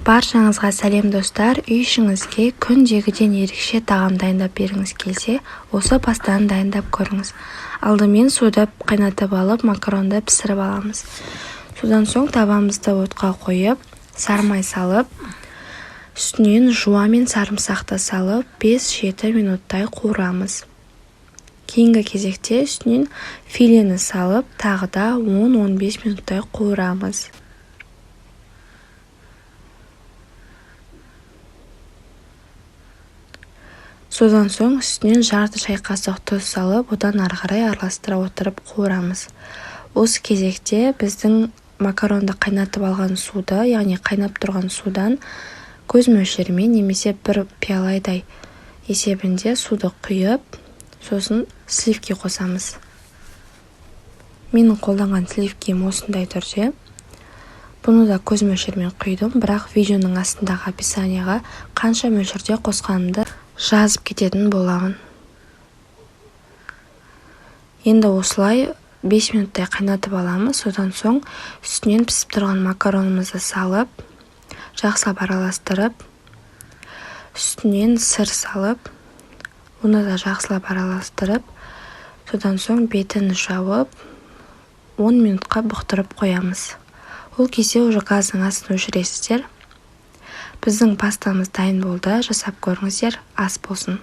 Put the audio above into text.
Баршаңызға сәлем достар. Үй ішіңізге күндегіден ерекше тағам дайындап бергіңіз келсе, осы пастаны дайындап көріңіз. Алдымен суды қайнатып алып, макаронды пісіріп аламыз. Содан соң табамызды отқа қойып, сарымай салып, үстінен жуа мен сарымсақты салып, 5-7 минуттай қуырамыз. Кейінгі кезекте үстінен филені салып, тағы да 10-15 минуттай қуырамыз. Содан соң үстінен жарты шай қасық тұз салып, одан ары қарай араластыра отырып қуырамыз. Осы кезекте біздің макаронды қайнатып алған суды, яғни қайнап тұрған судан көз мөлшерімен немесе бір пиаладай есебінде суды құйып, сосын сливки қосамыз. Менің қолданған сливким осындай түрде. Бұны да көз мөлшерімен құйдым, бірақ видеоның астындағы описанияға қанша мөлшерде қосқанымды жазып кететін боламын. Енді осылай 5 минуттай қайнатып аламыз. Содан соң үстінен пісіп тұрған макаронымызды салып, жақсылап араластырып, үстінен сыр салып, оны да жақсылап араластырып, содан соң бетін жауып, 10 минутқа бұқтырып қоямыз. Ол кезде уже газдың астын өшіресіздер. Біздің пастамыз дайын болды, жасап көріңіздер, ас болсын.